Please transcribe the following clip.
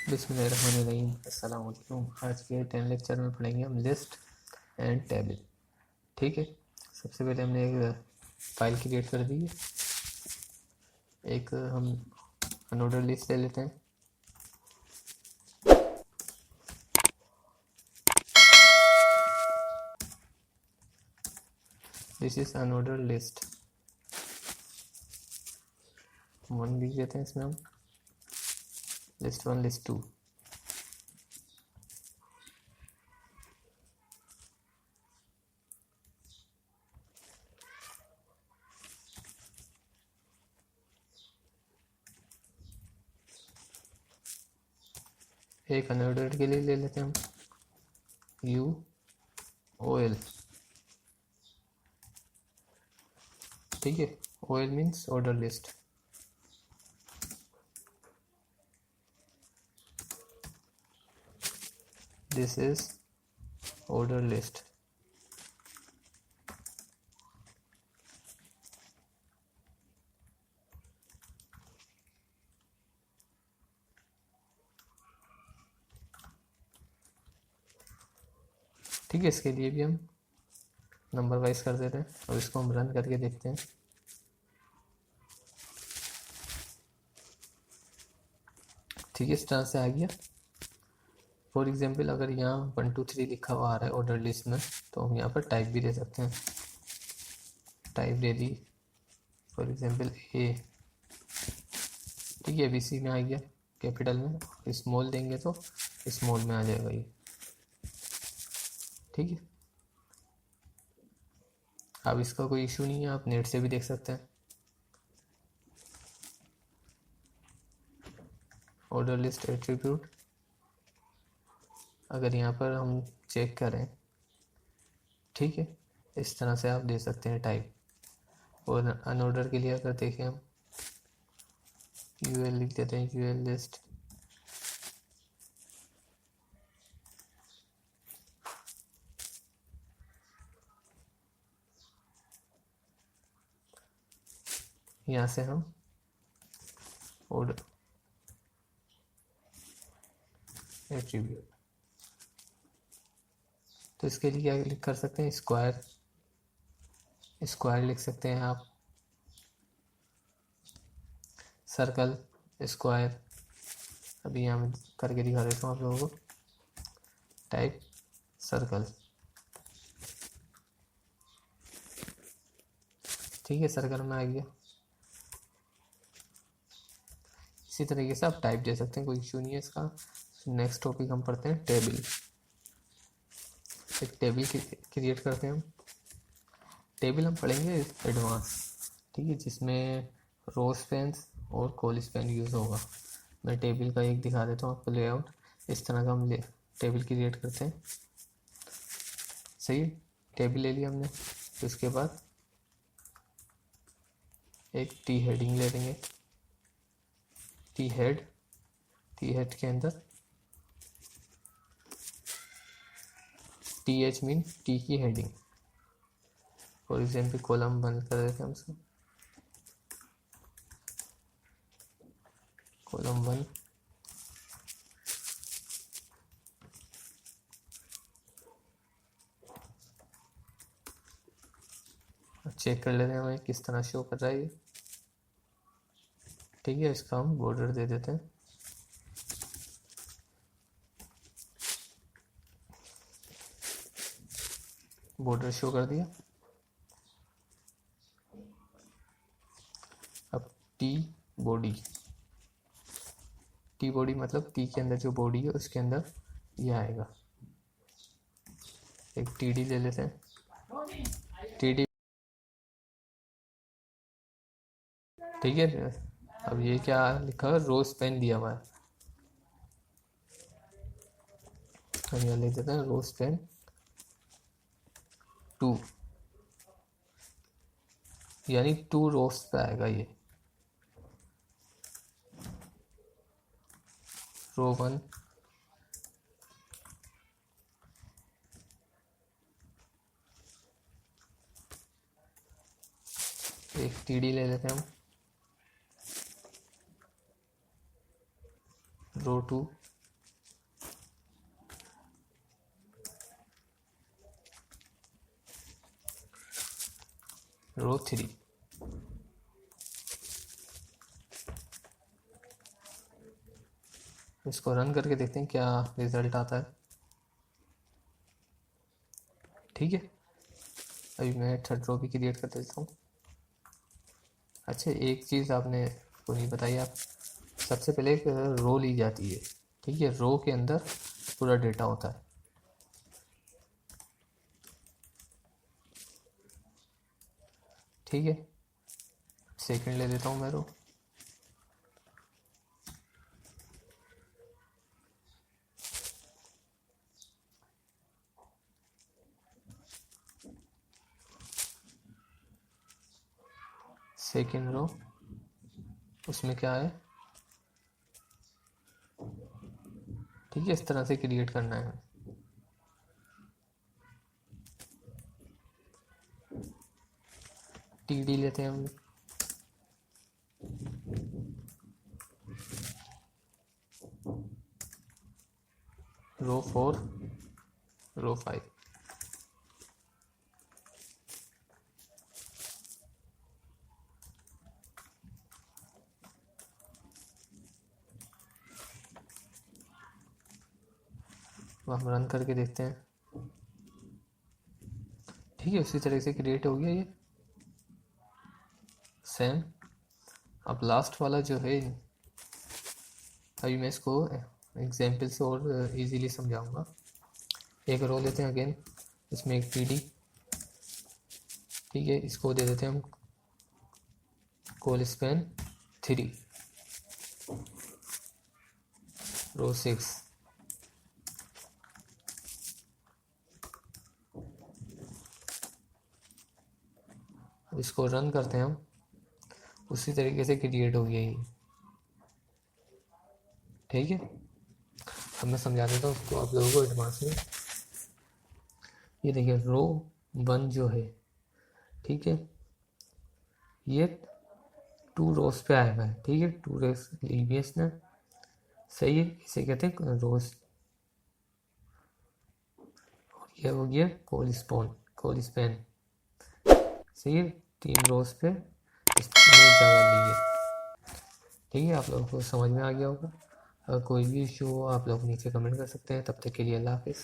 बिस्मिल्लाहिर्रहमानिर्रहीम। अस्सलाम वालेकुम। आज के 10 लेक्चर में पढ़ेंगे हम लिस्ट एंड टेबल। ठीक है, सबसे पहले हमने एक फाइल क्रिएट कर दी है। एक हम अनऑर्डर लिस्ट ले लेते हैं। दिस इज अनऑर्डर लिस्ट 1 लिख देते हैं इसमें हम, लिस्ट 1 लिस्ट 2। एक अनऑर्डर के लिए ले लेते हैं हम UOL। ठीक है, OL means order list. This is order list. ठीक है, इसके लिए भी हम नंबर वाइज कर देते हैं और इसको हम रन करके देखते हैं। ठीक है, इस तरह से आ गया। फॉर एग्जांपल अगर यहाँ 1 2 3 लिखा हुआ आ रहा है ऑर्डर लिस्ट में, तो हम यहाँ पर टाइप भी दे सकते हैं। Type they the for example A। ठीक है, ABC में आ गया कैपिटल में। स्मॉल देंगे तो स्मॉल में आ जाएगा ये। ठीक है, अब इसका कोई इशू नहीं है, आप नेट से भी देख सकते हैं। ऑर्डर लिस्ट एट्रीब्यूट अगर यहाँ पर हम चेक करें, ठीक है, इस तरह से आप दे सकते हैं टाइप। और अनऑर्डर के लिए अगर देखें हम UL लिख देते हैं, UL लिस्ट। यहाँ से हम ऑर्डर एट्रीब्यूट, तो इसके लिए क्या लिख कर सकते हैं, स्क्वायर। स्क्वायर लिख सकते हैं आप, सर्कल, स्क्वायर। अभी यहाँ मैं करके दिखा देता हूँ आप लोगों को। Type circle. ठीक है, सर्कल में आ गया। इसी तरीके से आप टाइप दे सकते हैं, कोई इशू नहीं है इसका। नेक्स्ट टॉपिक हम पढ़ते हैं टेबल। एक टेबल क्रिएट करते हैं हम। टेबल हम पढ़ेंगे एडवांस, ठीक है, जिसमें रोस्पैन और कोलस्पैन यूज़ होगा। मैं टेबल का एक दिखा देता हूँ आपको लेआउट। इस तरह का हम टेबल क्रिएट करते हैं। सही, टेबल ले लिया हमने। तो उसके बाद एक टी हेडिंग ले लेंगे। टी हेड के अंदर TH मीन टी की हेडिंग। फॉर एग्जाम्पल कॉलम बंद कर देते हैं हम इसको, कॉलम 1। चेक कर लेते हैं हमें किस तरह शो कर रहा है ये। ठीक है, इसका हम बॉर्डर दे देते हैं। बॉर्डर शो कर दिया। अब टी बॉडी मतलब टी के अंदर जो बॉडी है उसके अंदर ये आएगा। एक TD ले लेते हैं। TD, ठीक है। अब ये क्या लिखा है, रोस्पैन दिया हुआ है। हम यहाँ लिख देते हैं रोस्पैन 2, यानी 2 रोस पे आएगा ये। रो 1, एक TD ले लेते हैं हम। रो 2, रो 3। इसको रन करके देखते हैं क्या रिजल्ट आता है। ठीक है, अभी मैं थर्ड रो भी क्रिएट कर देता हूँ। अच्छा, एक चीज़ आपने को नहीं बताई, आप सबसे पहले एक रो ली जाती है। ठीक है, रो के अंदर पूरा डेटा होता है। ठीक है, सेकंड ले लेता हूँ मैं रो। सेकंड रो, उसमें क्या है। ठीक है, इस तरह से क्रिएट करना है। टीडी लेते हैं हम। रो 4, रो 5। हम रन करके देखते हैं। ठीक है, उसी तरह से क्रिएट हो गया ये सेम। अब लास्ट वाला जो है, अभी मैं इसको एग्जाम्पल से और इजीली समझाऊंगा। एक रो लेते हैं अगेन, इसमें एक टीडी। ठीक है, इसको दे देते हैं हम कोलस्पैन 3, रो 6। इसको रन करते हैं हम, उसी तरीके से क्रिएट हो गया ये। ठीक है, अब मैं समझा देता हूँ उसको आप लोगों को एडवांस में। ये देखिए रो 1 जो है, ठीक है, ये 2 रोज पे आया हुआ है। ठीक है, 2 रोज लीवियस ने, सही है, इसे कहते हैं रोज। और ये हो गया कोलस्पैन, सही है, 3 रोज पे इसने जगह ली है। ठीक है, आप लोगों को समझ में आ गया होगा। अगर कोई भी इशू हो आप लोग नीचे कमेंट कर सकते हैं। तब तक के लिए अल्लाह हाफिज़।